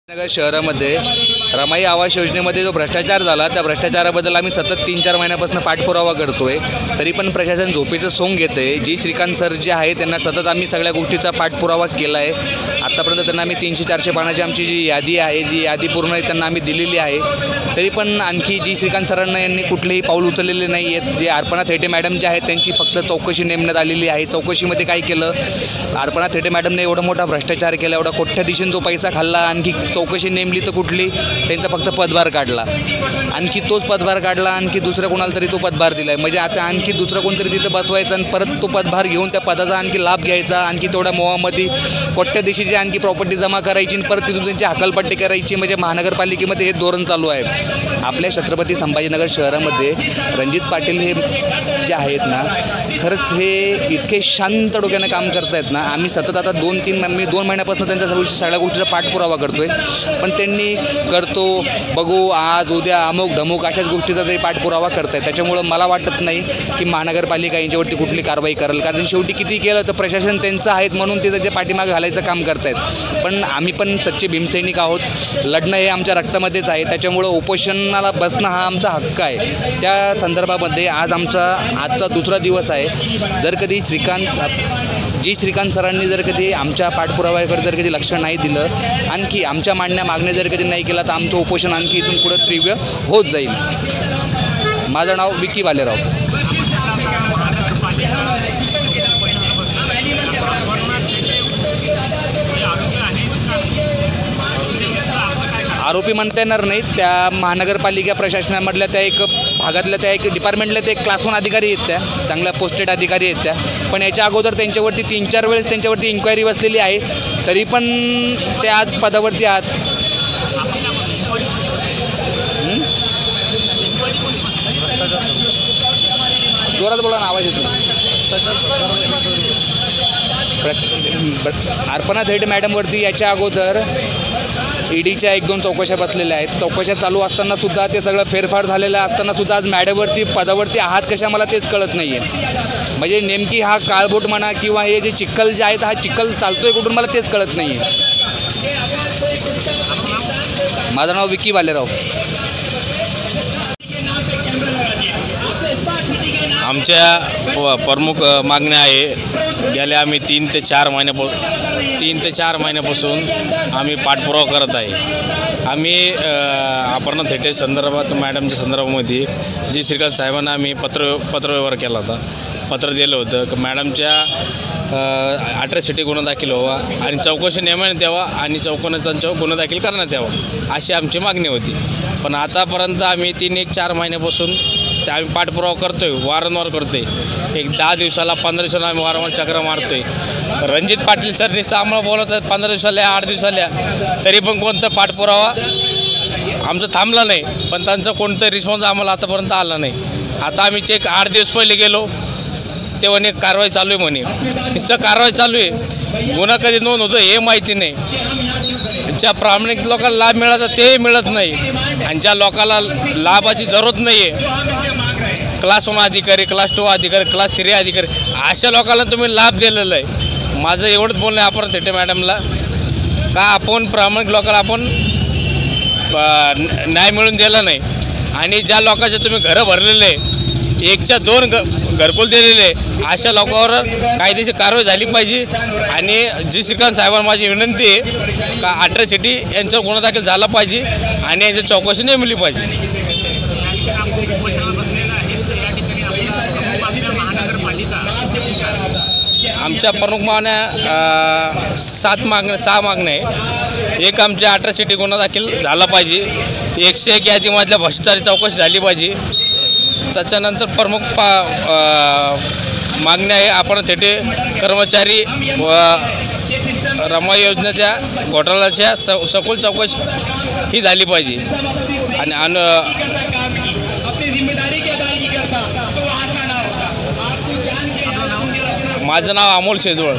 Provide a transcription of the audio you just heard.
नगर शहरामध्ये रमाई आवास योजनेमध्ये जो भ्रष्टाचार झाला त्या भ्रष्टाचाराबद्दल आम्ही सतत 3-4 महिन्यापासून पाठपुरावा करतोय, तरी पण प्रशासन झोपेचं सोंग घेते। जी श्रीकांत सर जे आहे त्यांना सतत आम्ही सगळ्या गोष्टीचा पाठपुरावा केला आहे। आत्तापर्यंत त्यांना आम्ही 300-400 पानाची आमची जी यादी आहे, जी यादी पूर्ण त्यांना आम्ही दिलेली आहे, तरी पण आणखी जी श्रीकांत सरांना यांनी कुठलेही पाऊल उचललेले नाही आहेत। जे अर्पणा थेटे मॅडम जे आहेत त्यांची फक्त चौकशी नेमण्यात आलेली आहे। चौकशीमध्ये काय केलं, अर्पणा थेटे मॅडमने एवढा मोठा भ्रष्टाचार केला, एवढा कोट्याधीशांचा जो पैसा खाल्ला, आणखी चौकशी नेमली तर कुठली, त्यांचा फक्त पदभार काढला, आणखी तोच पदभार काढला, आणखी दुसऱ्या कोणाला तरी तो पदभार दिला आहे। म्हणजे आता आणखी दुसरं कोणतरी तिथं बसवायचं आणि परत तो पदभार घेऊन त्या पदाचा आणखी लाभ घ्यायचा, आणखी तेवढ्या मोहामध्ये कोट्याधीशाची आणखी प्रॉपर्टी जमा करायची आणि परत तिथून त्यांची हकालपट्टी करायची। म्हणजे महानगरपालिकेमध्ये हे धोरण चालू आहे। आपल्या छत्रपती संभाजीनगर शहरामध्ये रणजित पाटील हे जे आहेत ना, खरंच हे इतके शांत डोक्यानं काम करत आहेत ना। आम्ही सतत आता 2 महिन्यापासून त्यांच्या सगळ्या गोष्टीचा पाठपुरावा करतोय, पण त्यांनी करतो बघू आज उद्या अमुक धमुक अशाच गोष्टीचा तरी पाठपुरावा करत आहेत। त्याच्यामुळं मला वाटत नाही की महानगरपालिका यांच्यावरती कुठली कारवाई करेल, कारण शेवटी किती केलं तर प्रशासन त्यांचं आहेत म्हणून ते त्याच्या पाठीमागे घालायचं काम करत आहेत। पण आम्ही पण सच्चे भीमसैनिक आहोत, लढणं हे आमच्या रक्तामध्येच आहे। त्याच्यामुळं उपोषणाला बसणं हा आमचा हक्क आहे। त्या संदर्भामध्ये आजचा दुसरा दिवस आहे। जर कधी श्रीकांत सरांनी जर कधी आमच्या पाठपुराव्याकडे जर कधी लक्ष नाही दिलं, आणखी आमच्या मागण्या जर कधी नाही केला, तर आमचं उपोषण आणखी इथून पुढे तीव्र होत जाईल। माझं नाव विकी भालेराव। आरोपी म्हणता येणार नाहीत, त्या महानगरपालिका प्रशासनामधल्या त्या एक भागातल्या त्या एक डिपार्टमेंटला ते क्लास 1 अधिकारी आहेत, त्या चांगल्या पोस्टेड अधिकारी आहेत त्या। पण याच्या अगोदर त्यांच्यावरती 3-4 वेळेस त्यांच्यावरती इन्क्वायरी बसलेली आहे, तरी पण ते आज पदावरती आहात। जोरात बोला ना, आवाज येतो। अर्पणा थेटे मॅडमवरती याच्या अगोदर ईडीच्या 1-2 चौकशा बसलेल्या आहेत। चौकशा चालू असतानासुद्धा ते सगळं फेरफार झालेलं असतानासुद्धा आज मॅडमवरती पदावरती आहात कशा, मला तेच कळत नाही आहे। म्हणजे नेमकी हा काळबोट म्हणा किंवा हे जे चिखल जे आहेत, हा चिखल चालतोय कुठून मला तेच कळत नाही आहे। माझं नाव विकी भालेराव। आमच्या प्रमुख मागण्या आहे, गेल्या आम्ही 3 ते 4 महिन्यापासून आम्ही पाठपुरावा करत आहे। आम्ही अर्पणा थेटे संदर्भात मॅडमच्या संदर्भामध्ये जी श्रीकांत साहेबांना आम्ही पत्रव्यवहार केला होता, पत्र दिलं होतं की मॅडमच्या अॅट्रॉसिटी गुन्हा दाखल व्हावा आणि चौकशी नेमण्यात द्यावा आणि त्यांच्यावर गुन्हा दाखल करण्यात यावा, अशी आमची मागणी होती। पण आतापर्यंत आम्ही 3-4 महिन्यापासून ते आम्ही पाठपुरावा करतो आहे, वारंवार करतो आहे। एक 10 दिवसाला 15 दिवसाला आम्ही वारंवार चक्र मारतो आहे। रणजित पाटील सर नुसतं आम्हाला बोलत आहेत 15 दिवसाला 8 दिवसाला, तरी पण कोणता पाठपुरावा आमचा थांबला नाही, पण त्यांचा कोणता रिस्पॉन्स आम्हाला आतापर्यंत आला नाही। आता आम्ही 8 दिवस पहिले गेलो ते म्हणे कारवाई चालू आहे, म्हणे नुसतं कारवाई चालू आहे, गुन्हा कधी नोंद होतो हे माहिती नाही। ज्या प्रामाणिक लोकांना लाभ मिळाला तेही मिळत नाही, आणि ज्या लोकांना लाभाची जरूरत नाही आहे, क्लास 1 अधिकारी, क्लास 2 अधिकारी, क्लास 3 अधिकारी, अशा लोकांना तुम्ही लाभ दिलेला आहे। माझं एवढंच बोलणं आहे अर्पणा थेटे मॅडमला, का आपण प्रामाणिक लोकांना आपण न्याय मिळून दिला नाही, आणि ज्या लोकांचे तुम्ही घरं भरलेले 1च्या 2 घरकुल दिलेले, अशा लोकांवर कायदेशीर कारवाई झाली पाहिजे। आणि जी श्रीकांत साहेबांना माझी विनंती आहे का अॅट्रॉसिटी यांच्यावर गुन्हा दाखल झाला पाहिजे आणि यांची चौकशी नेमली पाहिजे। आमच्या प्रमुख मागण्या 6 मागण्या आहे। एक, आमच्या अॅट्रॉसिटी गुन्हा दाखल झाला पाहिजे। 101 यादीमधल्या भ्रष्टाचाराची चौकशी झाली पाहिजे। त्याच्यानंतर प्रमुख मागण्या आहे अर्पणा थेटे कर्मचारी व रमाई योजनेच्या घोटाळ्याच्या सखोल चौकशी ही झाली पाहिजे। आणि माझं नाव अमोल शेजवळ।